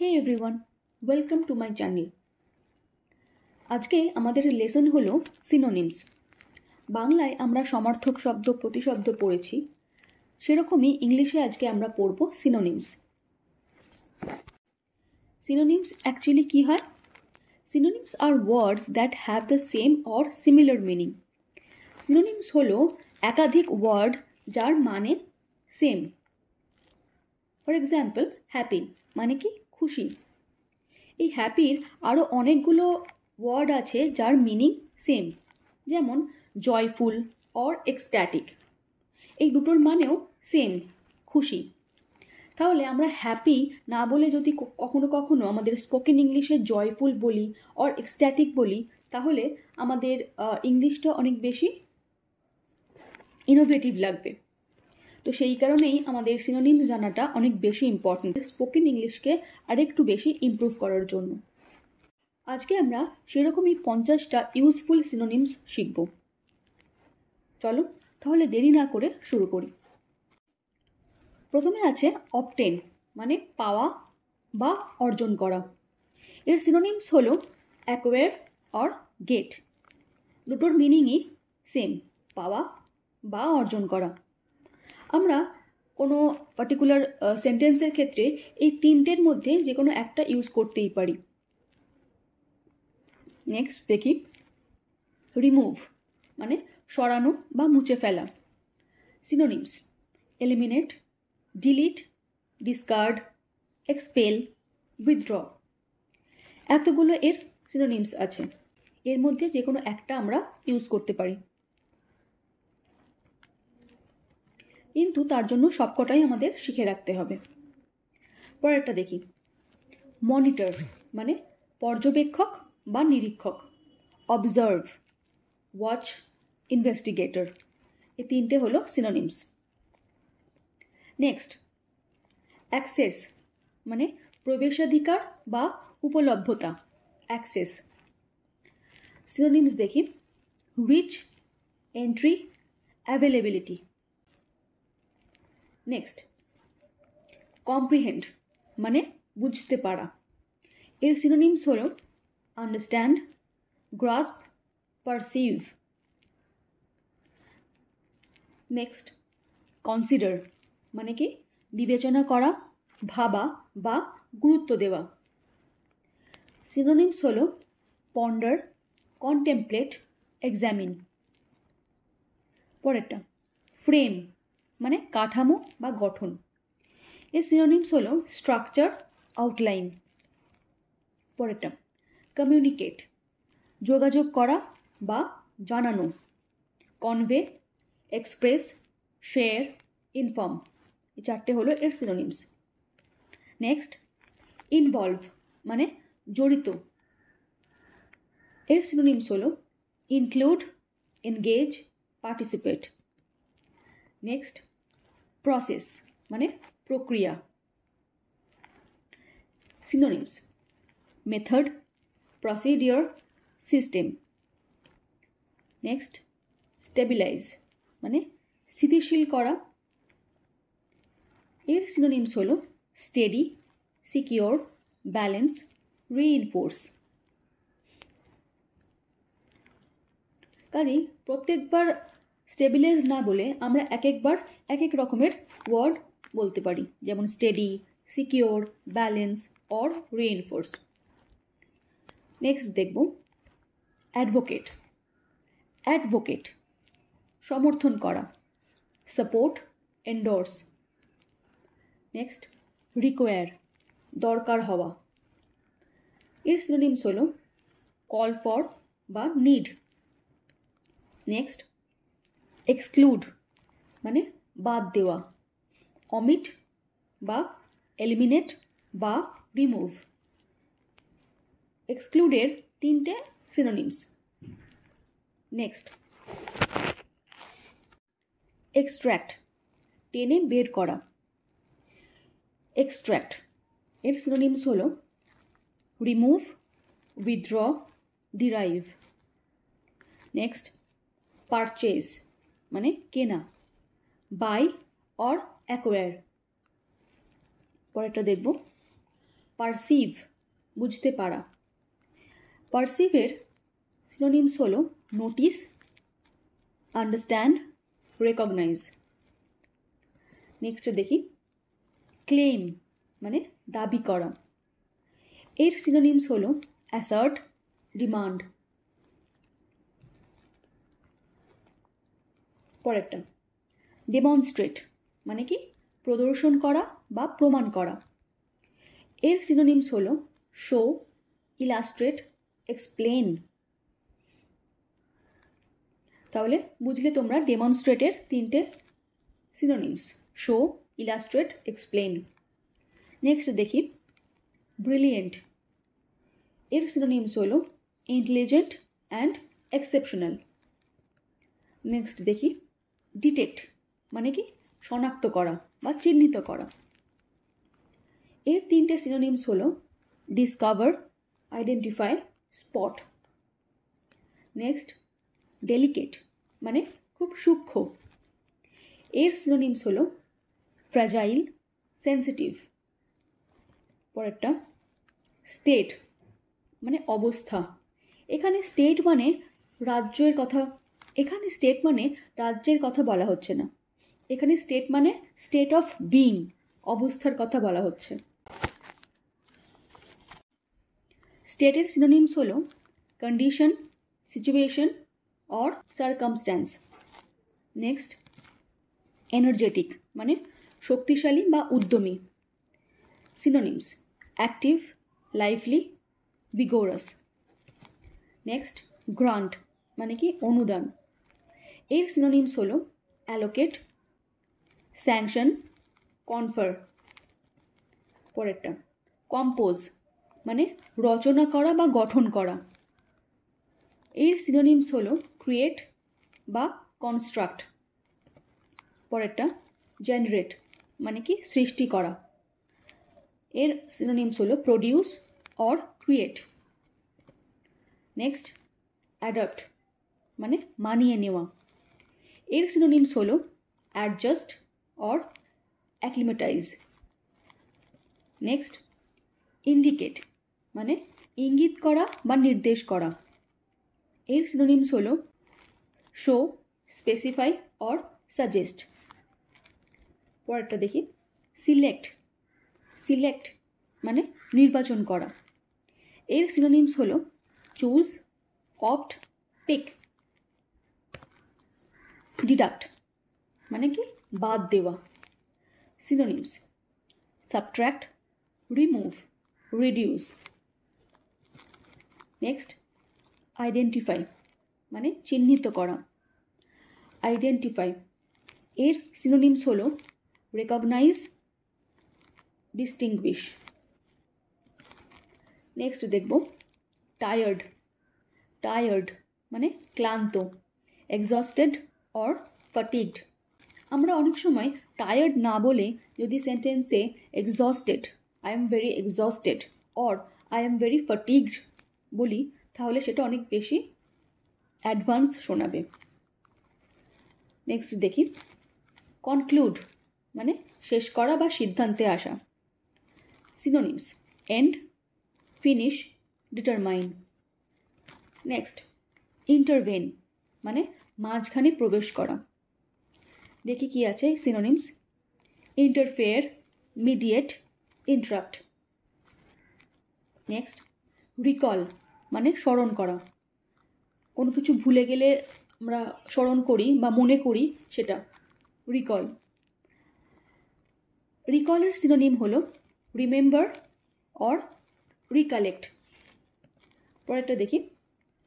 Hey everyone, welcome to my channel. আজকে আমাদের lesson হলো সিনোনিমস। বাংলায় আমরা সমার্থক শব্দ প্রতিশব্দ পড়েছি, সেরকমই ইংলিশে আজকে আমরা পড়ব সিনোনিমস। সিনোনিমস অ্যাকচুয়ালি কি হয়? সিনোনিমস আর words that have the same or similar meaning. Synonyms হলো একাধিক ওয়ার্ড যার মানে সেম। ফর এক্সাম্পল, হ্যাপি মানে কি? খুশি। এই হ্যাপির আরও অনেকগুলো ওয়ার্ড আছে যার মিনিং সেম, যেমন জয়ফুল অর এক্সট্যাটিক। এই দুটোর মানেও সেম, খুশি। তাহলে আমরা হ্যাপি না বলে যদি কখনো কখনো আমাদের স্পোকেন ইংলিশে জয়ফুল বলি অর এক্সট্যাটিক বলি, তাহলে আমাদের ইংলিশটা অনেক বেশি ইনোভেটিভ লাগবে। তো সেই কারণেই আমাদের সিনোনিমস জানাটা অনেক বেশি ইম্পর্ট্যান্ট স্পোকেন ইংলিশকে আরেকটু বেশি ইমপ্রুভ করার জন্য। আজকে আমরা সেরকমই 50টা ইউজফুল সিনোনিমস শিখব। চলো তাহলে দেরি না করে শুরু করি। প্রথমে আছে অবটেন, মানে পাওয়া বা অর্জন করা। এর সিনোনিমস হলো অ্যাকোয়ার অর গেট। দুটোর মিনিংই সেম, পাওয়া বা অর্জন করা। আমরা কোনো পার্টিকুলার সেন্টেন্সের ক্ষেত্রে এই তিনটের মধ্যে যে কোনো একটা ইউজ করতেই পারি। নেক্সট দেখি, রিমুভ মানে সরানো বা মুছে ফেলা। Synonyms eliminate, delete, discard, expel, withdraw. এতগুলো এর সিনোনিমস আছে, এর মধ্যে যে কোনো একটা আমরা ইউজ করতে পারি, কিন্তু তার জন্য সবকটাই আমাদের শিখে রাখতে হবে। পরেরটা দেখি, মনিটর মানে পর্যবেক্ষক বা নিরীক্ষক। Observe, watch, investigator. এই তিনটে হলো সিনোনিমস। নেক্সট, অ্যাক্সেস মানে প্রবেশাধিকার বা উপলব্ধতা। অ্যাক্সেস। সিনোনিমস দেখি, reach, entry, availability. Next, comprehend মানে বুঝতে পারা। এর সিনোনিমস হলো understand, grasp, perceive. Next, consider মানে কি? বিবেচনা করা, ভাবা বা গুরুত্ব দেওয়া। সিনোনিমস হলো পন্ডার, কন্টেমপ্লেট, এক্সামিন। পরেরটা, ফ্রেম মানে কাঠামো বা গঠন। এর সিনোনিমস হলো স্ট্রাকচার, আউটলাইন। পরেরটা, কমিউনিকেট যোগাযোগ করা বা জানানো। Convey, express, share, inform. এই চারটে হলো এর সিনোনিমস। নেক্সট, ইনভলভ মানে জড়িত। এর সিনোনিমস হলো include, engage, participate. Next, process মানে প্রক্রিয়া। Synonyms method, procedure, system. Next, stabilise মানে স্থিতিশীল করা। এর সিনোনিমস হলো স্টেডি, সিকিওর, ব্যালেন্স, রিইনফোর্স। কাজেই প্রত্যেকবার স্টেবিলাইজ না বলে আমরা এক একবার এক এক রকমের ওয়ার্ড বলতে পারি, যেমন steady, secure, balance or reinforce. Next দেখব অ্যাডভোকেট। অ্যাডভোকেট সমর্থন করা, সাপোর্ট, এন্ডোর্স। নেক্সট, রিকোয়ার দরকার হওয়া। এর সিনোনিমস হলো কল ফর বা নিড। নেক্সট, এক্সক্লুড মানে বাদ দেওয়া। অমিট বা এলিমিনেট বা রিমুভ। এক্সক্লুডের তিনটে সিনোনিমস। নেক্সট, এক্সট্র্যাক্ট টেনে বের করা। এক্সট্র্যাক্ট এর সিনোনিমস হলো remove, withdraw, derive. Next, purchase মানে কেনা। Buy or acquire. পরেরটা দেখব পারসিভ, বুঝতে পারা। পারসিভের সিনোনিমস হলো নোটিস, আন্ডারস্ট্যান্ড, রেকগনাইজ। নেক্সট দেখি ক্লেম মানে দাবি করা। এর সিনোনিমস হলো অ্যাসার্ট, ডিমান্ড। পরেরটা ডেমনস্ট্রেট মানে কি প্রদর্শন করা বা প্রমাণ করা। এর সিনোনিমস হলো শো, ইলাস্ট্রেট, এক্সপ্লেন। তাহলে বুঝলে তোমরা ডেমনস্ট্রেটের তিনটে synonyms, show, illustrate, explain. Next দেখি ব্রিলিয়েন্ট। এর সিনোনিমস হলো ইন্টেলিজেন্ট অ্যান্ড এক্সেপশনাল। নেক্সট দেখি ডিটেক্ট মানে কি শনাক্ত করা বা চিহ্নিত করা। এর তিনটে সিনোনিমস হলো discover, identify, spot. Next delicate মানে খুব সূক্ষ্ম। এর সিনোনিমস হলো ফ্র্যাজাইল, সেন্সিটিভ। পরেরটা স্টেট মানে অবস্থা। এখানে স্টেট মানে রাজ্যের কথা, এখানে স্টেট মানে রাজ্যের কথা বলা হচ্ছে না, এখানে স্টেট মানে স্টেট অফ বিইং, অবস্থার কথা বলা হচ্ছে। স্টেটের সিনোনিমস হলো condition, situation or circumstance. Next energetic মানে শক্তিশালী বা উদ্যমী। Synonyms active, lively, vigorous. Next grant মানে কি অনুদান। এর সিনোনিমস হলো অ্যালোকেট, স্যাংশন, কনফার। পরেরটা কম্পোজ মানে রচনা করা বা গঠন করা। এর সিনোনিমস হলো ক্রিয়েট বা কনস্ট্রাক্ট। পরেরটা জেনারেট মানে কি সৃষ্টি করা। এর সিনোনিমস হলো produce or create. Next adopt মানে মানিয়ে নেওয়া। এর সিনোনিমস হলো অ্যাডজাস্ট অর অ্যাক্লিমেটাইজ। নেক্সট ইন্ডিকেট মানে ইঙ্গিত করা বা নির্দেশ করা। এর সিনোনিমস হলো শো, স্পেসিফাই অর সাজেস্ট। পরেরটা দেখি সিলেক্ট। সিলেক্ট মানে নির্বাচন করা। এর সিনোনিমস হলো চুজ, অপ্ট, পিক। ডিডাক্ট মানে কি বাদ দেওয়া। Synonyms subtract, remove, reduce. Next identify মানে চিহ্নিত করা। আইডেন্টিফাই এর সিনোনিমস হলো রেকগনাইজ, ডিস্টিংগুইশ। নেক্সট দেখব টায়ার্ড। টায়ার্ড মানে ক্লান্ত, এক্সস্টেড অর ফাটিগড। আমরা অনেক সময় টায়ার্ড না বলে যদি সেন্টেন্সে exhausted, I am very exhausted or I am very fatigued বলি, তাহলে সেটা অনেক বেশি অ্যাডভান্স শোনাবে। নেক্সট দেখি কনক্লুড মানে শেষ করা বা সিদ্ধান্তে আসা। Synonyms end, finish, determine. Next intervene মানে মাঝখানে প্রবেশ করা। দেখি কি আছে synonyms interfere, mediate, interrupt. Next recall মানে স্মরণ করা। কোনো কিছু ভুলে গেলে আমরা স্মরণ করি বা মনে করি, সেটা রিকল। রিকলের সিনোনিম হলো রিমেম্বার অর রিকালেক্ট। পরেরটা দেখি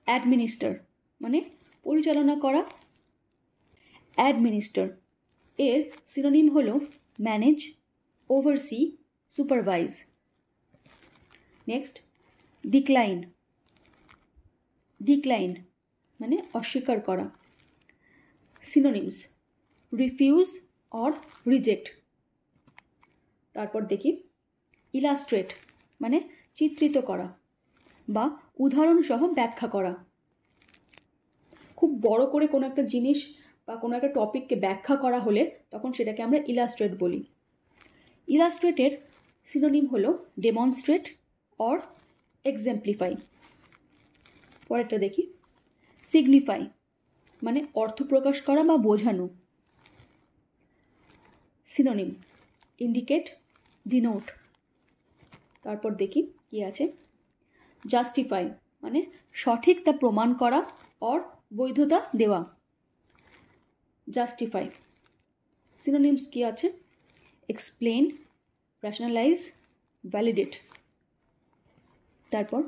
অ্যাডমিনিস্টার মানে পরিচালনা করা। অ্যাডমিনিস্টার এর সিনোনিম হলো manage, oversee, supervise. Next decline. Decline মানে অস্বীকার করা। Synonyms refuse or reject. তারপর দেখি ইলাস্ট্রেট মানে চিত্রিত করা বা উদাহরণ সহ ব্যাখ্যা করা। খুব বড় করে কোনো একটা জিনিস বা কোনো একটা টপিককে ব্যাখ্যা করা হলে তখন সেটাকে আমরা ইলাস্ট্রেট বলি। ইলাস্ট্রেটের সিনোনিম হলো ডেমনস্ট্রেট অর এক্সাম্পলিফাই। পরেরটা দেখি, সিগনিফাই মানে অর্থ প্রকাশ করা বা বোঝানো। Synonym indicate, denote. তারপর দেখি কি আছে, জাস্টিফাই মানে সঠিক তা প্রমাণ করা অর বৈধতা দেওয়া। জাস্টিফাই। সিনোনিমস কি আছে, এক্সপ্লেন, রেশনালাইজ, ভ্যালিডেট। তারপর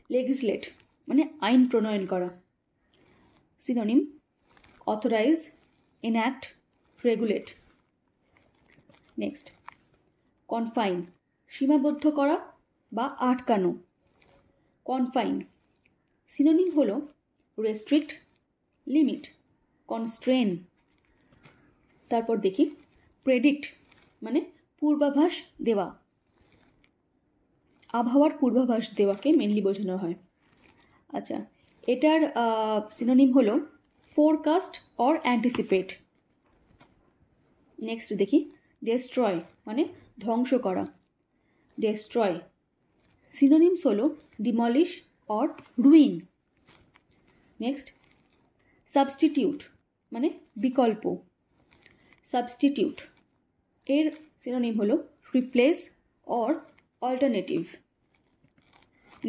লেজিসলেট মানে আইন প্রণয়ন করা। Synonym authorise, enact, regulate. Next confine সীমাবদ্ধ করা বা আটকানো। কনফাইন। সিনোনিম হলো রেস্ট্রিক্ট, লিমিট, কনস্ট্রেন। তারপর দেখি প্রেডিক্ট মানে পূর্বাভাস দেওয়া, আবহাওয়ার পূর্বাভাস দেওয়াকে মেনলি বোঝানো হয়। আচ্ছা, এটার সিনোনিম হলো ফোরকাস্ট অর অ্যান্টিসিপেট। নেক্সট দেখি ডেস্ট্রয় মানে ধ্বংস করা। ডেস্ট্রয়। সিনোনিমস হলো demolish or ruin. Next substitute মানে বিকল্প। সাবস্টিটিউট এর সিনোনিম হলো রিপ্লেস অর অল্টারনেটিভ।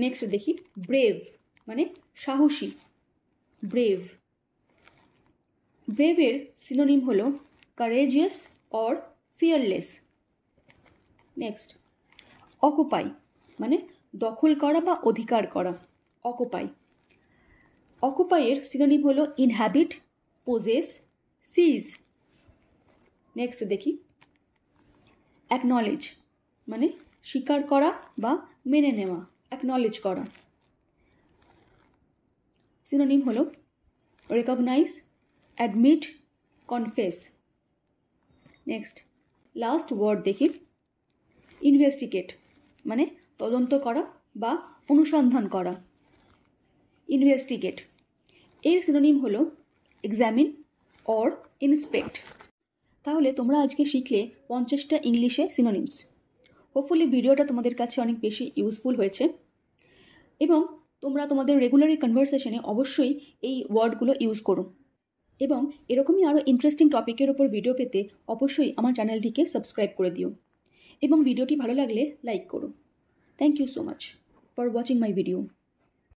নেক্সট দেখি ব্রেভ মানে সাহসী, ব্রেভ। ব্রেভের সিনোনিম হলো courageous or fearless. Next occupy মানে দখল করা বা অধিকার করা, অকুপাই। অকুপাইয়ের সিনোনিম হলো ইনহ্যাবিট, পোজেস, সিজ। নেক্সট দেখি অ্যাকনলেজ মানে স্বীকার করা বা মেনে নেওয়া, অ্যাকনলেজ করা। সিনোনিম হলো recognise, admit, confess. Next last word দেখি ইনভেস্টিগেট মানে তদন্ত করা বা অনুসন্ধান করা। ইনভেস্টিগেট এর সিনোনিম হলো এক্সামিন অর ইন্সপেক্ট। তাহলে তোমরা আজকে শিখলে 50টা ইংলিশে সিনোনিমস। হোপফুলি ভিডিওটা তোমাদের কাছে অনেক বেশি ইউজফুল হয়েছে এবং তোমরা তোমাদের রেগুলারি কনভারসেশনে অবশ্যই এই ওয়ার্ডগুলো ইউজ করো। এবং এরকমই আরও ইন্টারেস্টিং টপিকের ওপর ভিডিও পেতে অবশ্যই আমার চ্যানেলটিকে সাবস্ক্রাইব করে দিও এবং ভিডিওটি ভালো লাগলে লাইক করো। Thank you so much for watching my video.